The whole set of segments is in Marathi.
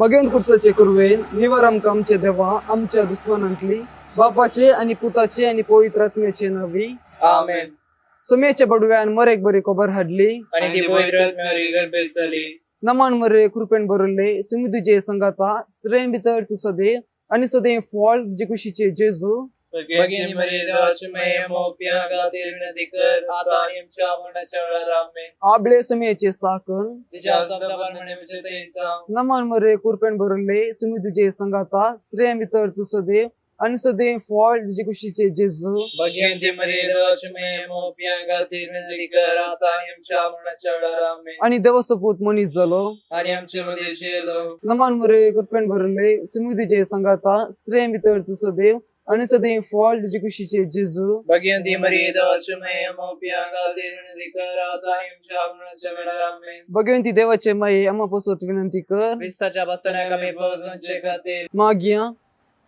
भगवंत कुर्साचे कुर्वेन निवर आमकां आमचे देवा आमच्या दुस्मनांतली बापाचे आणि पुताचे आणि पवित्र आत्म्याचे नवी आमेन. सुमेच्या बडव्यान मरेक बरी खबर हाडली आणि ती पवित्र आत्म्यावरी गर्भेत जाली. नमान मरे कृपेन बरले सुमिदुजे संगाता स्त्रें भितर तू सदैव आणि सदैव फॉल जे कुशीचे जेजू भगिनी मरिये देवाची माये मोप्या खातीर विनंती कर आता आणि आमच्या मरणाच्या वेळार आमेन. आबळे समयाचे साकन तिच्या शब्दाप्रमाणे म्हणजे तैसा. नमान मरे कृपेन बरले सुमिदुजे संगाता स्त्रें भितर तू सदैव आणि सदैव फॉल जे कुशीचे जेजू भगिनी मरिये देवाची माये मोप्या खातीर विनंती कर आता आणि आमच्या मरणाच्या वेळार आमेन. आणि देवसपूत मनीस झालो आणि आमचे मध्ये शेलो. नमान मरे कृपेन भरले सुमिदुजे संगाता स्त्रें भितर तू सदैव आणि सदैव फॉल जे कुशीचे जेजू भगिनी मरिये देवाची माये मोप्या खातीर विनंती कर आता आणि आमच्या मरणाच्या वेळार आमेन. भगवंती देवाचे माये आम्हापासून विनंती कर ख्रिस्ताच्या बसण्या कमी पावसांचे खातीर मागिया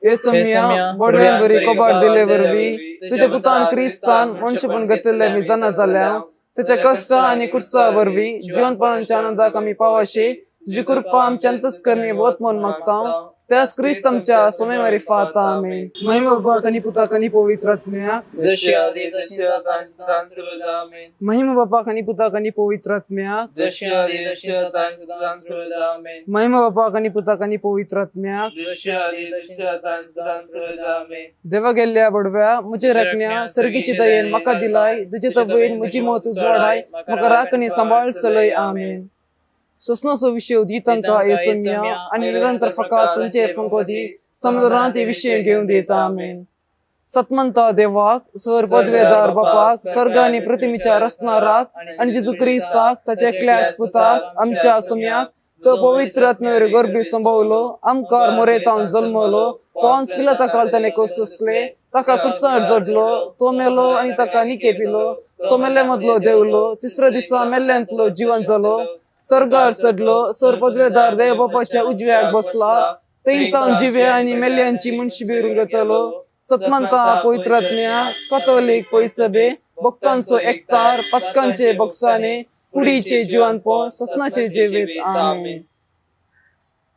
ए सम्या बडव्यान बरी कबाड दिले वरवी तुझे पुतान क्रिस्तान मनुष्य पण घेतलेले मी जाणा झाल्या त्याच्या कष्ट आणि कुर्सा वरवी जीवनपणाच्या आनंदा कमी पावाशे तुझी कृपा आमच्या अंतस करणे वत मन मागता त्यास ख्रिस्त आमच्या समय फाता आमेन. महिमा बाबा कनी पुता कनी पवित्र आत्म्या जशी आधी तशी आता सर्वदा आमेन. महिमा बाबा कनी पुता कनी पवित्र आत्म्या जशी आधी तशी आता सर्वदा आमेन. महिमा बाबा कनी पुता कनी पवित्र आत्म्या जशी आधी तशी आता सर्वदा आमेन. देवा गेल्या बडव्या मुझे रखण्या सर्गीची दयेन मका दिलाय तुझे तबेन मुझी मोत जोडाय मका राखणी सांभाळ सलय आमेन. स्वस्नासो विषय उदितांका येसम्या आणि निरंतर फका संचय फंकोदी समुद्रांत विषय घेऊन देता आमेन. सतमंता देवाक सर पदवेदार बापाक स्वर्ग आणि पृथ्वीच्या रचणाराक आणि जेजू ख्रिस्ताक त्याच्या एकल्याच पुताक आमच्या सम्याक तो पवित्र आत्म्यावर गर्भी संभवलो आमकार मोरेतान जन्मलो पॉन्स पिलाता काल त्याने कोसले ताका कुर्सार जडलो तो मेलो आणि ताका निके पिलो तो मेले मधलो देवलो तिसऱ्या दिसा मेल्यांतलो जीवन जालो सर्गार सडलो सर पदवेदार देव बापाच्या उजव्याक बसला तेंतान जिवे आणि मेल्यांची मनशी बिरून घेतलो सतमंता पवित्रात्म्या कॅथोलिक पैसबे भक्तांचो एकतार पथकांचे बक्षाने कुडीचे जीवनपण ससनाचे जेवेत आमेन.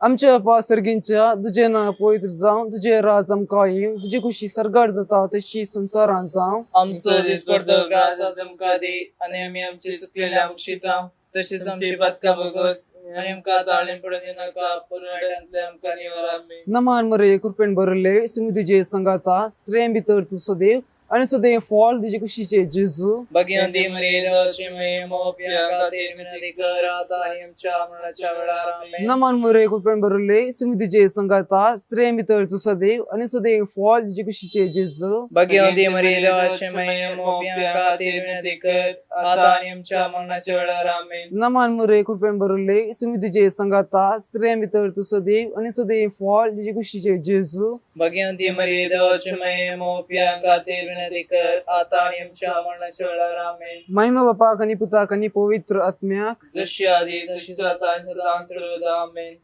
आमच्या बापा सर्गींच्या तुझे नाव पवित्र जावं तुझे राज आमकां येवं तुझी खुशी सरगार जाता तशी संसारांत जावं. आमचो दिसपडतो ग्रास आमकां दे आणि आम्ही आमची चुकलेल्या बक्षिता तशीच आमची पथका बगस आणि आमकां ताळणी पडून नाका पुनर्यांतले आमकां निवार आमेन. नमान मरे कृपेन भरले सुमिदुजे संगाता स्त्रें भितर तू सदैव आणि सदैव फॉल तुझे खुशीचे जेजू भगिनी मरिये देवाची माये मोप्या खातीर विनंती कर आता आणि आमच्या मरणाच्या वेळार आमेन. नमान मरे कृपेन भरले सुमिदुजे संगाता स्त्रें भितर तू सदैव आणि सदैव फॉल तुझे खुशीचे जेजू भगिनी मरिये देवाची माये मोप्या खातीर विनंती कर आता आणि आमच्या मरणाच्या वेळार आमेन. नमान मरे कृपेन भरले सुमिदुजे संगाता स्त्रें भितर तू सदैव आणि सदैव फॉल तुझे खुशीचे जेजू भगिनी मरिये देवाची माये मोप्या खातीर विनंती कर आता आणि आमच्या मरणाच्या वेळार आमेन. महिमा बापा कनी पुता कनी पवित्र आत्म्याक जशी आधी तशीच आता सर्वदा आमेन.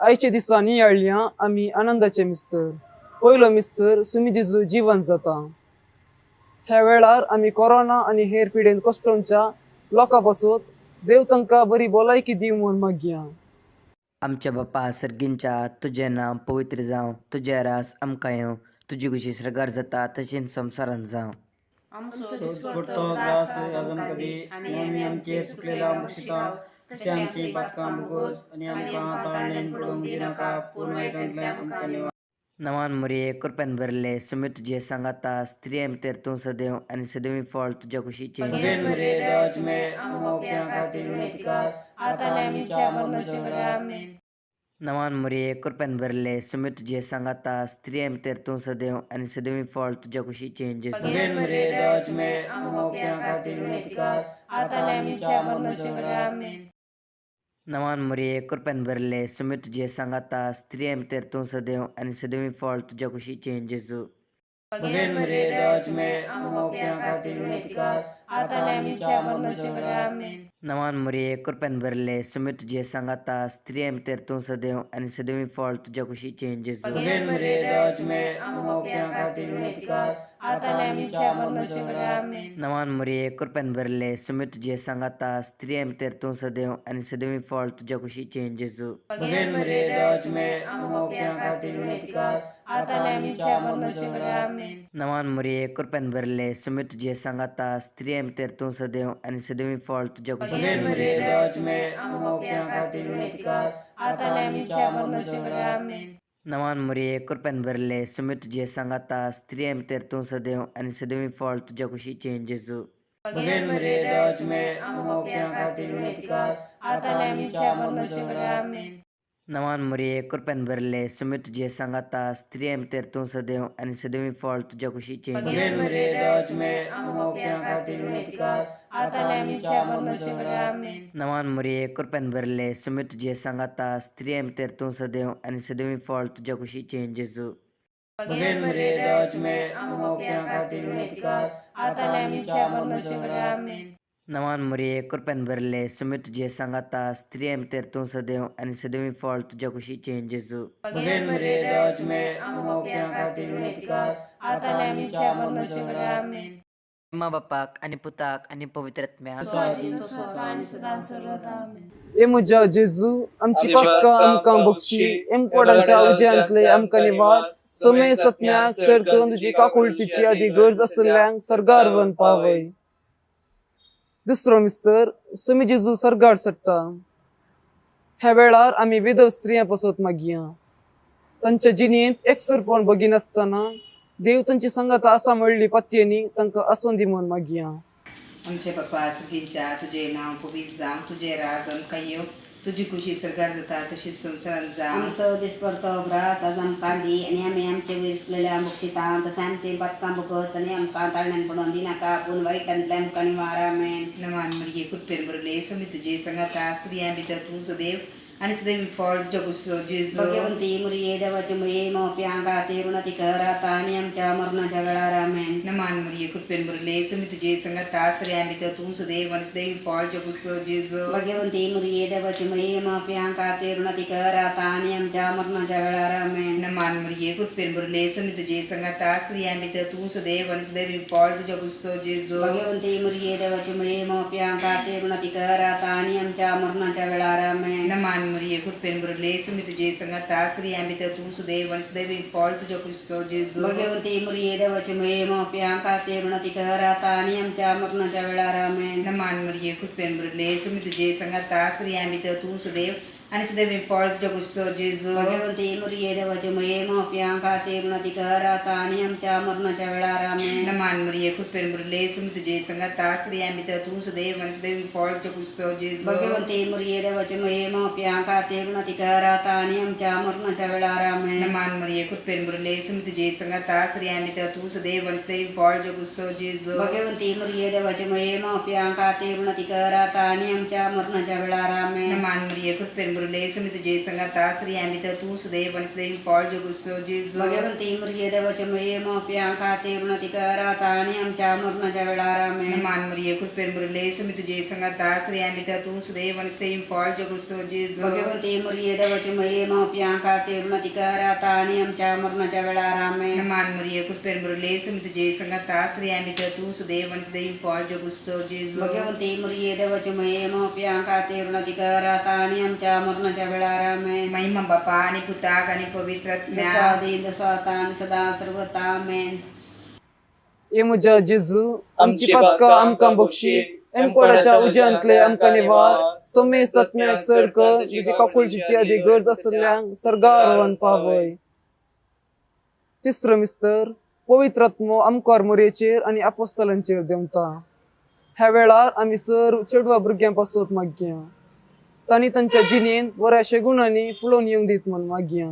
आयच्या दिसांनी याळ्या आम्ही आनंदाचे मिस्तर पयलो मिस्तर सुमिजेजू जीवन जाता. ह्या वेळार आम्ही कोरोना आणि हेर पिडेन कष्टांच्या लोकांपासून देव तांकां बरी भलायकी दिवं म्हूण मागया. आमच्या बापा सर्गींच्या तुझे नाव पवित्र जावं तुझे रास आमकां येवं तुझी खुशी सरगार जाता तशीच संसारांत जावं. पडतो ग्रास आमकां दे आणि आम्ही आमचे चुकलेल्या बक्षिता तशी आमची पथकां बगोस आणि आमकां ताळणेन पडूंक दिनाका पुनर्यांतले आमकां निवार. नमान मरिये कृपेन भरले सुमी तुझे सांगाता स्त्रिये भितर तूं सदैव आणि सदैव फळ तुझ्या खुशीचे भगिनी मरिये देवाची माये मोप्या खातीर विनंती कर आता आणि आमच्या मरणाच्या वेळार आमेन. नमान मरिये कृपेन भरले सुमी तुझे सांगाता स्त्रिये भितर तूं सदैव आणि सदैव फळ तुझ्या खुशीचे जेजू भगिनी मरिये देवाची माये मोप्या खातीर विनंती कर आता आणि आमच्या मरणाच्या वेळार आमेन. नमान मरिये कृपेन भरले सुमी तुझे सांगाता स्त्रिये भितर तूं सदैव आणि सदैव फळ तुझ्या खुशीचे जेजू भगिनी मरिये देवाची माये मोप्या खातीर विनंती कर आता आणि आमच्या मरणाच्या वेळार आमेन. नमान मरिये कृपेन भरले सुमी तुझे सांगाता स्त्रिये भितर तूं सदैव आणि सदैव फळ तुझ्या खुशीचे जेजू भगिनी मरिये देवाची माये मोप्या खातीर विनंती कर आता आमच्या मरणाच्या वेळी आमेन. नवान मरिये कृपेन भरले सुमी तुझे सांगाता स्त्री भितर तू सदैव आणि सदैवी फळ तुझ्या कुशीचे जेजू. बघेन मरे देवाचे मे आम्हा खातीर विनंती कर. आता आमच्या मरणाच्या वेळी आमेन. नवान मरिये कृपेन भरले सुमी तुझे सांगाता स्त्री भितर तू सदैव आणि सदैवी फळ तुझ्या बघेन कुशीचे मरे जेजू. देवाचे मे आम्हा खातीर विनंती कर. आता आमच्या मरणाच्या वेळी आमेन. नवान मरिये कृपेन भरले सुमी तुझे सांगाता स्त्री भितर तू सदैव आणि सदैवी फळ तुझ्या कुशीचे जेजू. बघेन मरे देवाचे मे आम्हा खातीर विनंती कर. आता आमच्या मरणाच्या वेळी आमेन. नवान मरिये कृपेन भरले सुमी तुझे सांगाता स्त्री भितर तू सदैव आणि सदैवी फळ तुझ्या कुशीचे बघेन मरे देवाचे मे आम्हा खातीर विनंती कर. आता आमच्या मरणाच्या वेळी आमेन. नवान मरिये कृपेन भरले सुमी तुझे सांगाता स्त्री भितर तू सदैव आणि सदैवी फळ तुझ्या कुशीचे जेजू. बघेन मरे देवाचे मे आम्हा खातीर विनंती कर. आता आमच्या मरणाच्या वेळी आमेन. नवान मरिये कृपेन भरले सुमी तुझे सांगाता स्त्री भितर तू सदैव आणि सदैवी फळ तुझ्या कुशीचे जेजू. बघेन मरे देवाचे मे आम्हा खातीर विनंती कर. आता आमच्या मरणाच्या वेळी आमेन. मा बापाक आणि पुताक आणि पवित्रात्म्याक आणि सदा सर्वदा आमेन. ए म्हज्या जेजू आमची पक्का आमकां बक्षी एम कोडांच्या उज्यांतले आमकां निवाड समय सत्म्याक सर करून तुजी काकुळटीची आदी गरज आसल्यांक सरगार वन पावय. दुसरो मिस्तर सुमी जेजू सरगार सट्टा ह्या वेळार आमी विधव स्त्रियां पसत मागया. तांच्या जिणेंत एकसरपण बगीन आसतना देव तांची संगत आसा म्हणली पत्येनी तांकां आसोंदी म्हूण मागया. आमचे बाप्पा सगळींच्या तुझे नाव पवित्र जावं, तुझे राज आमकां येवं, तुजी खुशी सरकार जाता तशीच संवसारांत जावं. आमचो दिसपरतो ग्रास आज आमकां दी आनी आमी आमचे वयर सुकलेल्या बक्षितां तशें आमचे बदकां बगस आनी आमकां ताळण्यान पडोवन दिनाका पूण वायटांतल्यान आमकां निवार आमेन. नमान मरिये कृपेन भरले सुमी तुजे संगता स्त्रियां भितर तूं सदैव आणि सदैव फळ तुझ्या कुशीचो जेजू. भगवंती मुरये देवाचे मुळे मोप्यां खातीर उन्नती कर आता आनी आमच्या मरणाच्या वेळार आमेन. नमान मरिये कृपेन भरले सुमी तुजे संगता स्त्रियां भितर तूं सदैव आणि सदैव फळ तुझ्या कुशीचो जेजू. भगवंती मुरये देवाचे मुळे मोप्यां खातीर उन्नती कर आता आनी आमच्या मरणाच्या वेळार आमेन. नमान मरिये कृपेन भरले सुमी तुजे संगता स्त्रियां भितर तूं सदैव आणि सदैव फळ तुझ्या कुशीचो जेजू. भगवंती मुरये देवाचे मुळे मोप्यां खातीर उन्नती कर आता आनी आमच्या मरणाच्या वेळार आमेन. नमान मरिये कृपेन भरले सुमी तुजे संगता स्त्रियां भितर तूं सदैव आणि सदैव फळ तुझ्या कुशीचो जेजू. भगवंती मुरये देवाचे मुळे मोप्यां खातीर उन्नती कर आता आनी आमच्या मरणाच्या वेळार आमेन. नमान मरिये कृपेन भरले सुमी तुजे संगता स्त्रियां भितर तूं सदैव आणि सदैव फळ तुझ्या कुशीचो जेजू. भगवंती मुरये देवाचे मुळे मोप्यां खातीर उन्नती कर आता आनी आमच्या मरणाच्या वेळार आमेन. नमान मरिये कृपेन भरले सुमी तुजे संगता स्त्रियां भितर तूं सदैव आणि सदैव फळ तुझ्या कुशीचो जेजू. भगवंती मुरये देवाचे मुळे मोप्यां खातीर उन्नती कर आता आनी आमच्या मरणाच्या वेळार आमेन. नमान मरिये कृपेन भरले सुमी तुजे संगता स्त्रियां भितर तूं सदैव आणि सदैव फळ तुझ्या कुशीचो जेजू. भगवंती मुरये देवाचे मुळे मोप्यां खातीर उन्नती कर आता आनी आमच्या मरणाच्या वेळार आमेन. नमान मरिये कृपेन भरले सुमी तुजे संगता स्त्रियां भितर तूं सदैव आणि सदैव फळ तुझ्या कुशीचो जेजू. भगवंती मुरये देवाचे मुळे मोप्यां खातीर उन्नती कर आता आनी आमच्या मरणाच्या वेळार आमेन. नमान मरिये कृपेन भरले सुमी तुजे संगता स्त्रियां भितर तूं सदैव आणि सदैव फळ तुझ्या कुशीचो जेजू. भगवंती मुरये देवाचे मुळे मोप्यां खातीर उन्नती कर आता आनी आमच्या मरणाच्या वेळार आमेन. नमान मरिये कृपेन भरले सुमी तुजे संगता स्त्रियां भितर तूं सदैव आणि सदैव फळ तुझ्या कुशीचो जेजू. भगवंती मुरये देवाचे मुळे मोप्यां खातीर उन्नती कर आता आनी आमच्या मरणाच्या वेळार आमेन. महिमा बापा आणि पुताक आणि पवित्र आत्म्याक. दसादी दसाता आणि सदा सर्वता आमेन. ए म्हज्या जेजू आमची पक्का आमकां बक्षी एम कोडाच्या उज्यांतले आमकां निवाड समय सत्म्याक सर कर तुजी काकुळटीची आदी गरज आसल्यांक सरगार वन पावय. तिसरो मिस्तर पवित्र आत्मो आमकां मोरयेचेर आनी आपोस्तलांचेर देंवता. ह्या वेळार आमी सर चेडवा भुरग्यां पासत मागया. तांणी तांच्या जिणेंत बऱ्याशे गुणांनी फुलोवन येवंक दीत म्हूण मागया.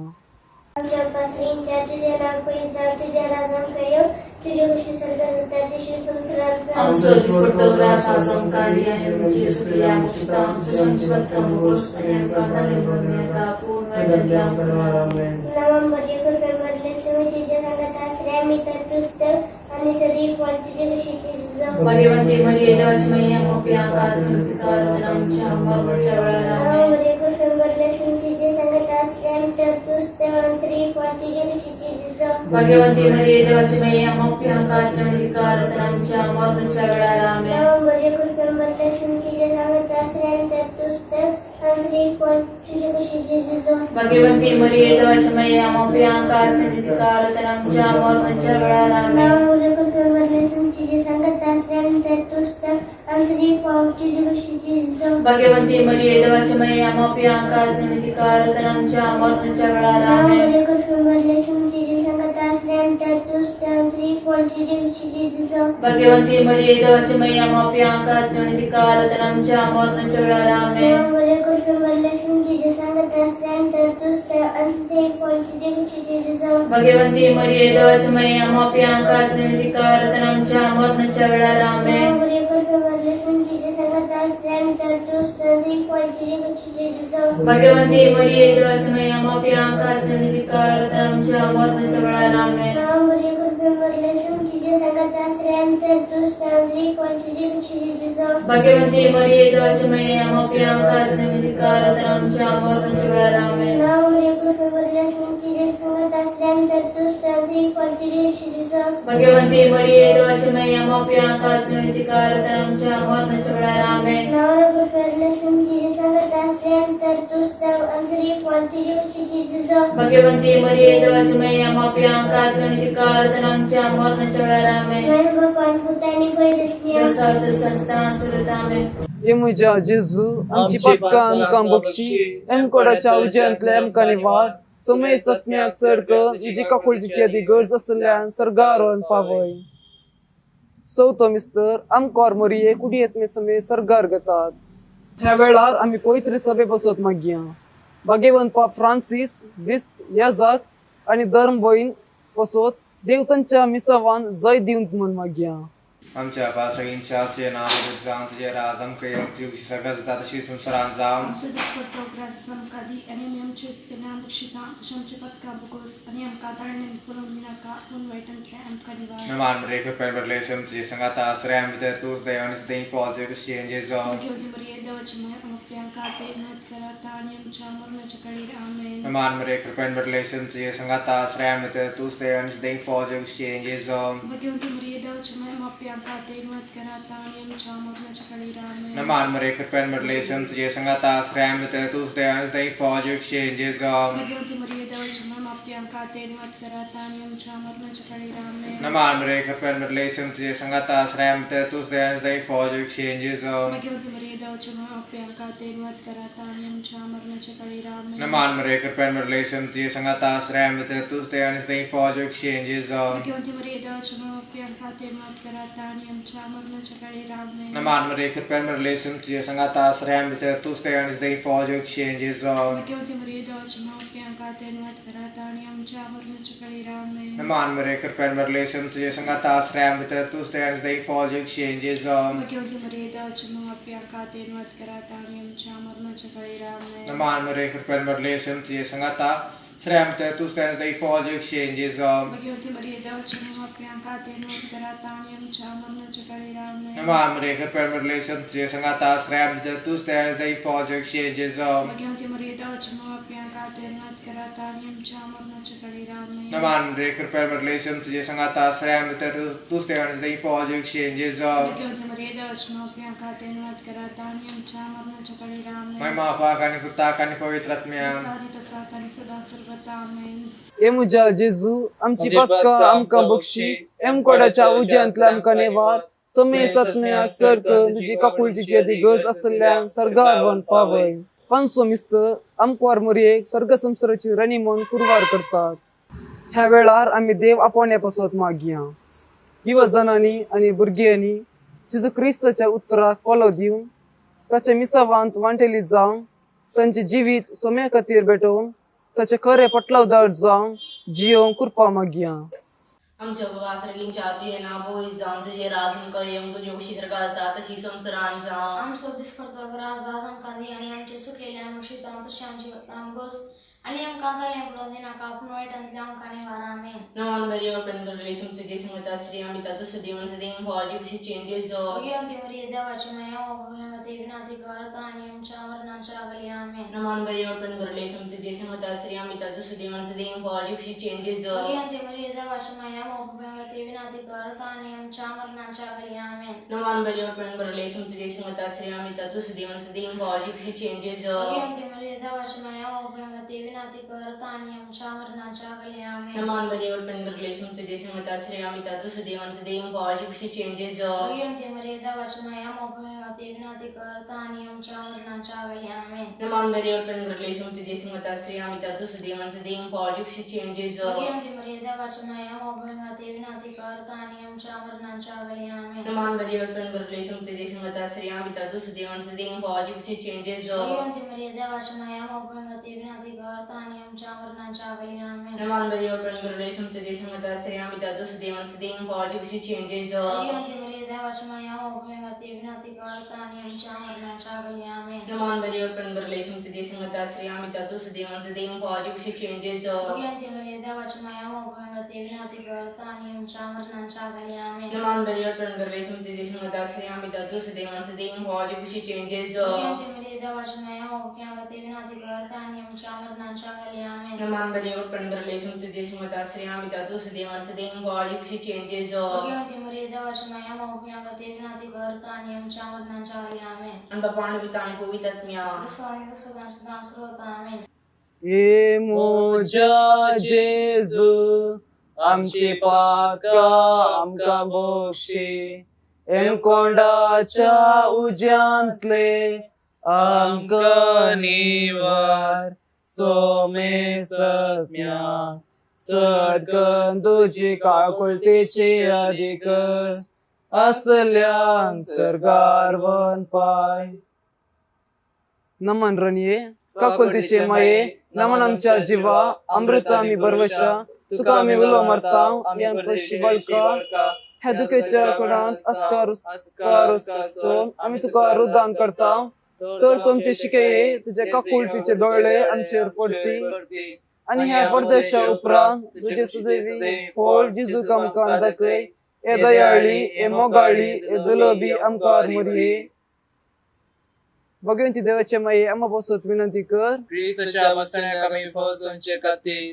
आमच्या पासरींच्या तुझे नाव पवित्र जावं, तुझे राज आमकां येवं, तुझे खुशी सरकार जाता तशी संवसारांत जावं. आमचो दिसपट्टो ग्रास आज आमकां दी आनी आमची सुकलेल्या बक्षितां तशें आमची बदकां बगोस आनी आमकां ताळण्यान पडोवन दिनाका पूण वायटांतल्यान आमकां निवार आमेन. नवं मरिये कृपेन भरले सुमी तुजे संगता स्त्रियां भितर तूं सदैव आनी सदैव फळ तुझे कुशीचो जेजू. भगवंती मुरये देवाचे मुळे मोप्यां खातीर उन्नती कर आता आमच्या मरणाच्या वेळार नवं आमेन. मरिये कृपेन भरले सुमी तुजे संगता स्त्रियां भितर तूं सदैव आनी सदैव फळ तुझे कुशीचो जेजू. भाग्यवंती मरिये देवाची माई आमोप्यांकात नमस्कार तनामच्या मरणच्या वेळाला आमेन. नवंबरी कृपेंबरला सुंचिले सांगत आश्रयान तत्तुस्तर आश्रय फळ तुझे कशी जिजो. भाग्यवंती मरिये देवाची माई आमोप्यांकात नमस्कार तनामच्या मरणच्या वेळाला आमेन. नवंबरी कृपेंबरला सुंचिले सांगत आश्रयान तत्तुस्तर आश्रय फळ तुझे कशी जिजो. भाग्यवंती मरिये देवाची माई आमोप्यांकात नमस्कार तनामच्या मरणच्या वेळाला आमेन. नवंबरी कृपेंबरला सुंचिले सांगत आश्रयान तत्तुस्तर आश्रय फळ तुझे कशी जिजो. भाग्यवंती मरिये देवाची माई आमोप्यांकात नमस्कार तनामच्या मरणच्या वेळाला आमेन. नवंबरी कृपेंबरला सुंचिले सांगत आश्रयान तत्तुस्तर आश्रय फळ तुझे कशी जिजो. भाग्यवंती मरिये देवाची माई आमोप्यांकात नमस्कार तनामच्या मरणच्या वेळाला आमेन. नवंबरी कृपेंबरला सुंचिले सांगत आश्रयान तत्तुस्तर आश्रय फळ तुझे कशी जिजो. भाग्यवंती मरिये देवाची माई आमोप्यांकात नमस्कार तनामच्या मरणच्या वेळाला आमेन. नवंबरी कृपेंबरला सुंचिले सांगत आश्रयान तत्तुस्तर आश्रय फळ तुझे कशी जिजो. भाग्यवंती मरिये देवाची माई आमोप्यांकात नमस्कार तनामच्या मरणच्या वेळाला आमेन. नवंबरी कृपेंबरला सुंचिले सांगत आश्रयान तत्तुस्तर आश्रय फळ तुझे कशी जिजो. भाग्यवंती मरिये देवाची माई आमोप्यांकात नमस्कार तनामच्या मरणच्या वेळाला आमेन. नवंबरी कृपेंबरला सुंचिले सांगत आश्रयान तत्तुस्तर आश्रय फळ तुझे कशी जिजो. भाग्यवंती मरिये देवाची माई आमोप्यांकात नमस्कार तनामच्या मरणच्या वेळाला आमेन. Mas bapak putani pădăsnia. Dosa संस्था सुरतामे ये म्हज्या जेजू आमची पदकां आमकां बक्षी एमकोडाच्या उज्यांतल्या आमकां निवार समय सत्म्याक चड कर तुजी काकुळतीची आदी गरज आसल्यान सर्गारोन पावय. चवथो मिस्तर आमकां मरिये कुडयेंत मे समय सर्गार घेतात. ह्या वेळार आमी पवित्र सभे बसत मागया. भाग्यवंत पाप फ्रांसीस बिस्प याजाक आनी धर्म भयण बसत देव तांच्या मिसावान जय दिवन म्हूण मागया. आमच्या पासगींच्या तुझे नाव जावन तुझे राज आमकां येवंक तुजी सर्गा जाता तशी संवसारान जावं. आमचो दिसपट्टो ग्रास आमकां दी आनी आमी आमचे केल्या बक्षितां तशें आमचे पदकां बुकोस आनी आमकां ताळणेन पळोवंक दिनाका पूण वायटांतले आमकां निवार. मेहमान मरे कृपेन बरले तुझे संगाता आश्रया भितर तूंच दयान सदैं पावल कशी जेजो. भाग्यवती मरिये देवाची माय आमोप्यांकां ते मत कराता आनी आमच्या मरणाच्या काळीर आमेन. मेहमान मरे कृपेन बरले तुझे संगाता आश्रया भितर तूंच दयान सदैं पावल कशी जेजो. भाग्यवती मरिये देवाची माय आमोप्यांकां ते मत कराता आनी आमच्या मरणाच्या काळीर आमेन. मेहमान मरे कृपेन बरले तुझे संगाता आश्रया भितर तूंच दयान सदैं पावल कशी जेजो. भाग्यवती मरिये देवाची माय आमोप्यांकां ते मत कराता आनी आमच्या मरणाच्या काळीर आमेन. मेहमान मरे कृपेन बरले तुझे संगाता आश्रया भितर तूंच दयान सदैं पावल कशी जेजो. भाग्यवती मरिये देवाची माय आमोप्यांकां ते मत कराता आनी आमच्या मरणाच्या काळीर आमेन. मेहमान मरे कृपेन बरले तुझे संगाता आश्रया भितर तूंच दयान सदैं पावल कशी जेजो. भाग्यवती मरिये देवाची माय आमोप्यांकां ते मत कराता आनी आमच्या मरणाच्या काळीर आमेन. मेहमान मरे कृपेन बरले तुझे संगाता आश्रया भितर तूंच दयान सदैं पावल कशी जेजो. भाग्यवती मरिये देवाची माय आमोप्यांकां ते मत कराता आनी आमच्या मरणाच्या काळीर आमेन. मेहमान मरे कृपेन बरले तुझे संगाता आश्रया भितर तूंच दयान सदैं पावल कशी जेजो. भाग्यवती मरिये देवाची माय आमोप्यांकां ते मत कराता आनी आमच्या मरणाच्या काळीर आमेन. मेहमान मरे कृपेन बरले तुझे संगाता आश्रया भितर तूंच दयान सदैं पावल कशी जेजो. भाग्यवती मरिये देवाची माय आमोप्यांकां ते मत कराता आनी आमच्या मरणाच्या काळीर आमेन. मेहमान मरे कृपेन बरले तुझे संगाता आश्रया भितर तूंच दयान सदैं पावल कशी जेजो. भाग्यवती मरिये देवाची माय आमोप्यांकां ते मत कराता आनी आमच्या मरणाच्या काळीर आमेन. मेहमान मरे कृपेन बरले तुझे संगाता आश्रया भितर तूंच दयान सदैं पावल कशी जेजो. भाग्यवती मरिये देवाची माय आमोप्यांकां ते मत कराता आनी आमच्या मरणाच्या काळीर आमेन. महिमा पाक आणि पुताक आणि पवित्र आत्म्या सारी तसात आनी सदा सर्वदा आमेन. ये म्हज्या जेजू आमची पदकां आमकां बक्षी एमकोडाच्या उज्यांतल्या आमकां निवार समय सत्म्याक चड कर तुजी काकुळतीची आदी गरज आसल्यान सर्गार पावय. पांचवो मिस्तर आमकां मरियेक सर्ग संवसाराची राणी म्हूण पुरवार करतात. ह्या वेळार आमी देव आपोवण्या पासत मागया. युवजनांनी आनी भुरग्यांनी जेजू क्रिस्ताच्या उतराक कोलो दिवन ताच्या मिसावांत वांटेली जावन तांचे जिवीत सोम्या खातीर भेटोवन ताचे खरे पटलावदार जावन जियोंक कृपा मागया. आमच्या बाबा सर्गींच्या तुझे नाव पवित्र जावन तुझे राज आमकां येवंक तुजी खुशी सर्गा जाता तशी संवसारान जावं. आमचो दिसपट्टो ग्रास आज आमकां दी आनी आमचे सुकलेल्या बक्षितां तशें आमची बदकां बस आणि आमकां ताल्ले पडोवन दिनाका पूण वायटांतल्या आमकां निवार आमेन. नमान Maria, open the relation to Jason with us, Riamita to Sudim, Sadim, Body, she changes or Bhagwanti मरिये देवाची माया ओ भगवती विनाती करता आणि आमच्या वरनाच्या आगली आमेन. Naman Maria, open the relation to Jason with us, Riamita to Sudim, Sadim, Body, she changes or Bhagwanti मरिये देवाची माया ओ भगवती विनाती करता आणि आमच्या वरनाच्या आगली आमेन. Naman Maria, open the relation to Jason with us, Riamita to Sudim, Sadim, Body, she changes or Bhagwanti मरिये देवाची माया ओ भगवती विनाती करता आणि आमच्या वरनाच्या आगली आमेन. Naman Maria, open the relation to Jason with us, Riamita to Sudim, Sadim, Body, she changes or Bhagwanti मरिये देवाची माया ओ भगवती विनाती करता आणि आमच्या वरनाच्या आगली आमेन. Naman Maria, open the relation to Jason with us, Riamita to Sudim, Sadim, Body, she changes or Bhagwanti मरिये देवाची माया ओ भगवती विनाती करता आणि आमच्या वरनाच्या आगली आमेन. Naman Maria, open the relation to Jason with us, Riamita to Sudim, Sadim, Body, she changes or Bhagwanti मरिये देवाची माया ओ भगवती विनाती करता आणि आमच्या वरनाच्या आगली आमेन. Naman Maria, open the relation to Jason with us, Riamita to Sudim, Sadim, Body, she changes or Bhagwanti मरिये देवाची माया ओ भगवती विनाती करता आणि आमच्या वरनाच्या आगली आमेन. Naman Maria, open the relation to Jason with us, Riamita to Sudim, Sadim, Body, she changes or Bhagwanti मरिये देवाची माया ओ भगवती विनाती करता आणि आमच्या वरनाच्या आगली आमेन. Naman Maria, open the relation to Jason with us, Riamita to Sudim, Sadim, Body, she changes or Bhagwanti मरिये देवाची माया ओ भगवती विनाती करता आणि आमच्या वरनाच्या आगली आमेन. Naman Maria, open the relation to Jason with us, Riamita to Sudim, Sadim, Body, she changes or Bhagwanti मरिये देवाची माया ओ भगवती विनाती करता आणि आमच्या वरनाच्या आगली आमेन. आणि बापा आणि पिता आणि पवित्र आत्म्या दुसवानी दुसरा सदा सर्वता आमेन. ये मोजा जेजू आमची पाका आमका बोक्षी एम कोंडाच्या उज्यांतले आमका निवार सोमे सत्म्या सदकन तुझी काकुळतेचे अधिकर असल्यान सरगार वन पाय. नमन रणये काकुळतीचे माये नमन आमच्या जीवा अमृत आम्ही बरवशा तुका आम्ही उलो मारताव आमकां शिबळका ह्या दुखेच्या कोणाच अस्कारुस आम्ही तुका रुदान करताव तर तुमचे शिकेये तुझे काकुळतीचे दोळे आमचेर पडती आणि ह्या परदेशा उपरांत तुझे सुदैवी फोड जिजूक आमकां दाखय ए दयाळी ए मोगाळी ए दुलोबी आमकां आरमोरये. भगवंती देवाचे माये आम्हा बसत विनंती कर क्रिस्ताच्या वचनाक आमी पोहोचोवचे खातीर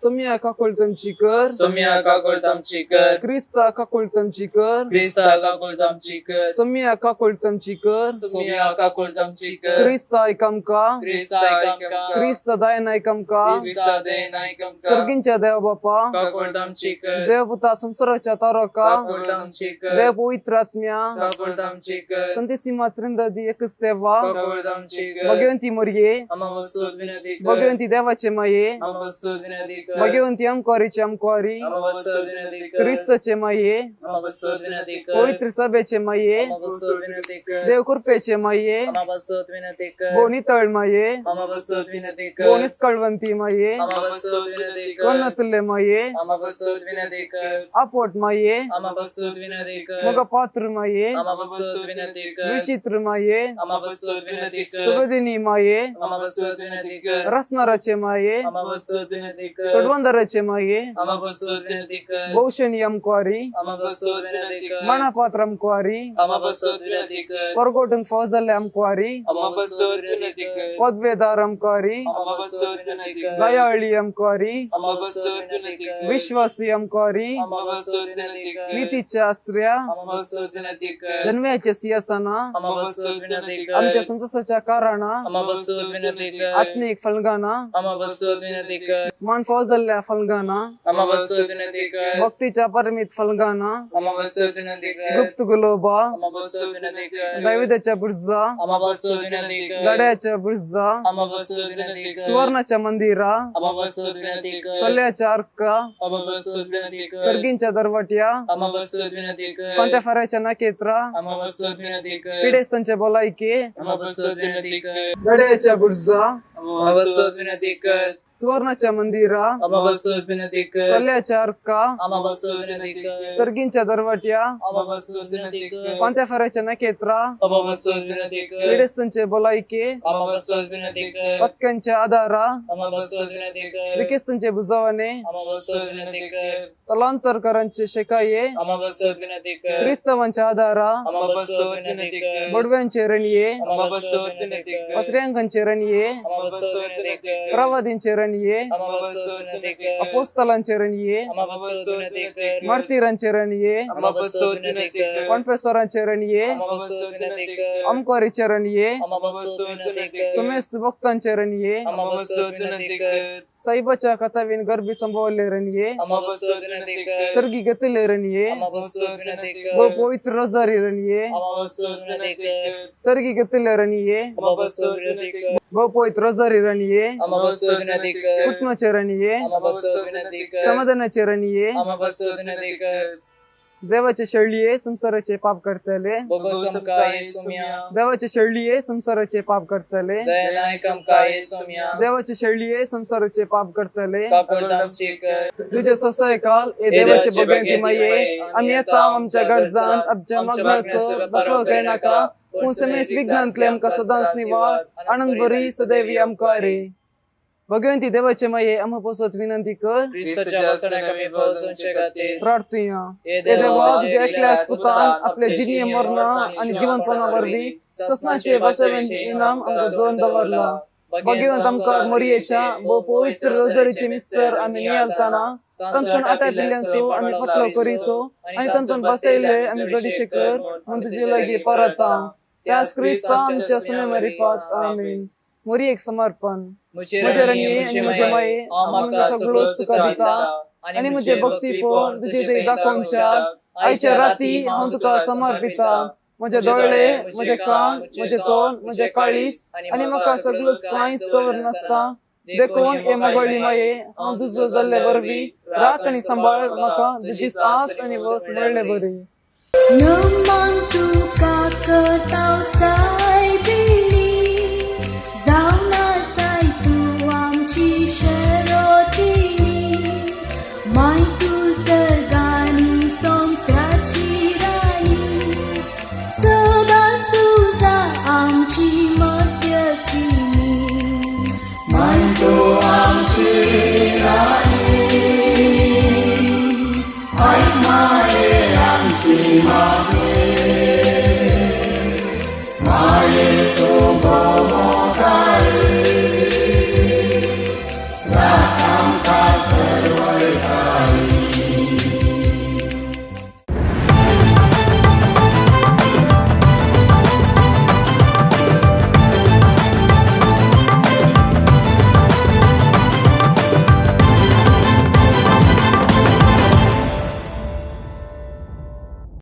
सम्या काकुळ तुमची कर सम्या काकुळ तामची कर क्रिस्ता काकुळ तुमची कर क्रिस्ता काकुळ तामची कर सम्या काकुळ तुमची कर सम्या काकुळ तामची कर क्रिस्ता ऐकमका क्रिस्ता ऐकमका क्रिस्ता दयन ऐकमका क्रिस्ता देन ऐकमका सर्गींच्या देव बापा काकुळ तामची कर देवपुता संसाराच्या तारका काकुळ तामची कर देव पवित्र आत्म्या काकुळ तामची कर संतेसी मातृंददी एकच देवा काकुळ तामची कर भगवंती मोरये आम्हा वचून विनंती कर भगवंती देवाचे माये आम्हा वचून विनंती कर भगवंती आमकोरीचे आमकोरी आम्हा वचून विनंती कर क्रिस्तचे माये आम्हा वचून विनंती कर पवित्र सभेचे माये आम्हा वचून विनंती कर देव कृपेचे माये आम्हा वचून विनंती कर बोनी तळ माये आम्हा वचून विनंती कर बोनीस कळवंती माये आम्हा वचून विनंती कर कोणतले माये आम्हा वचून विनंती कर आपोट माये आम्हा वचून विनंती कर मग पात्र माये आम्हा वचून विनंती कर विचित्र माये आम्हा वचून विनंती कर सुबदिनी माये आम्हा वचून विनंती कर रसनाराचे माये आम्हा वचून विनंती कर सोडवंदराचे माये आम्हा वचून विनंती कर भौशणी अमक्वारी आम्हा वचून विनंती कर मनापात्र अमक्वारी आम्हा वचून विनंती कर परगोटन फौजले अमक्वारी आम्हा वचून विनंती कर पदवेदार अमक्वारी आम्हा वचून विनंती कर दयाळी अमक्वारी आम्हा वचून विनंती कर विश्वासी अमक्वारी आम्हा वचून विनंती कर नीतीचे आश्रया आम्हा वचून विनंती कर जन्म्याचे सिंहासना आम्हा वचून विनंती कर आमच्या संतोषाच्या कारणा आम्हा वचून विनंती कर आत्मिक फलगाना आम्हा वचून विनंती कर मन फौजल्या फलगाना आम्हा वचून विनंती कर भक्तीच्या परमित फलगाना आम्हा वचून विनंती कर गुप्त गुलोबा आम्हा वचून विनंती कर दैवताच्या बुर्जा आम्हा वचून विनंती कर गड्याच्या बुर्जा आम्हा वचून विनंती कर सुवर्णाच्या मंदिरा आम्हा वचून विनंती कर सोल्याच्या अर्का आम्हा वचून विनंती कर सर्गींच्या दरवाट्या आम्हा वचून विनंती कर कोणत्या फराच्या नकेत्रा आम्हा वचून विनंती कर पिडेसांचे बोलायके आम्हा वचून विनंती कर गड्याच्या बुर्जा आम्हा वचून विनंती कर सुवर्णाच्या मंदिरा आम्हा बसवत विनंती कर सल्ल्याच्या अर्का आम्हा बसवत विनंती कर सर्गींच्या दरवाट्या आम्हा बसवत विनंती कर पांत्या फेऱ्याच्या नकेत्रा आम्हा बसवत विनंती कर वेडेस्तांचे बोलायके आम्हा बसवत विनंती कर पत्क्यांच्या आधारा आम्हा बसवत विनंती कर विकेस्तांचे बुजावणे आम्हा बसवत विनंती कर तलांतरकारांचे शेकाये आम्हा बसवत विनंती कर क्रिस्तवांच्या आधारा आम्हा बसवत विनंती कर बडव्यांचे रनिये आम्हा बसवत विनंती कर पत्र्यांकांचे रनिये आम्हा बसवत विनंती कर प्रवादींचे रनिये आम्हा बसवत विनंती कर अपोस्तलांचे रनिये आम्हा बसवत विनंती कर मार्तीरांचे रनिये आम्हा बसवत विनंती कर कॉन्फेसरांचे रनिये आम्हा बसवत विनंती कर अमकवारीचे रनिये आम्हा बसवत विनंती कर सुमेस्त भक्तांचे रनिये आम्हा बसवत विनंती कर साईबाच्या कथावीन गर्भी संभवले रनिये आम्हा बसवत विनंती कर सर्गी गतले रनिये आम्हा बसवत विनंती कर व पवित्र रोजारी रनिये आम्हा बसवत विनंती कर सर्गी गतले रनिये आम्हा बसवत विनंती कर व पवित्र रोजारी रनिये आम्हा बसवत विनंती कर कुटुंबाचे रनिये आम्हा बसवत विनंती कर समाधानाचे रनिये आम्हा बसवत विनंती कर देवाचे शैलीये संसाराचे पाप करतले बघो समका येसुम्या देवाचे शैलीये संसाराचे पाप करतले दयानाय कमका येसुम्या देवाचे शैलीये संसाराचे पाप करतले काकडतामची कर तुझे ससाय काल ए देवाचे बघायचे माये आम्ही आता आमच्या गरजान अब्जा मग्नासो बसव काय नाका पूण समेस विज्ञानतले आमका सदांच निवाड आनंद बरी सदैवी आमका रे भगवंती देवाचे माये आम्हा पोसत विनंती कर ख्रिस्ताच्या वचना कमी फवसूनचे खातीर प्रार्थुया हे ए देवा देवा तुझे एकल्यास पुतान आपले जिनिय मरण आणि जीवनपणा वरवी ससनाचे वाचवेंचे इनाम आमका जोन दवरला भगवंत आमका मरियेच्या व पवित्र रोजरीचे मिस्टर आम्ही नियालताना तंतन आटायतल्यांचो आम्ही पटलो करीसो आणि तंतन बसयले आम्ही जडीशे कर म्हण तुझे लागी परता त्यास ख्रिस्ता आमच्या सुने मरिफात आमीन मोरी एक समर्पण मुझे मुझे रणी रणी मुझे आणि मुझे माये आमका सगळं तुका दिता आणि मुझे भक्ती पण तुझे ते दाखोवच्या आयच्या राती हांव तुका समर्पिता म्हजे दोळे म्हजे कान म्हजे तोंड म्हजे काळीस आणि म्हाका सगळं कांयच कवर नसता देखून हे मगळी माये हांव तुजो जाल्ले वरवी राख आणि सांबाळ म्हाका तुजी सास आणि वस मेळ्ळे बरी नमन तुका करताव सायबिणी जाऊ ना साई तू आमची शरोतिनी माय तू सर्गानी संसाराची राणी सदांच तुझा आमची मध्यस्थिनी माय तू आमची राणी आई माये आमची मागणी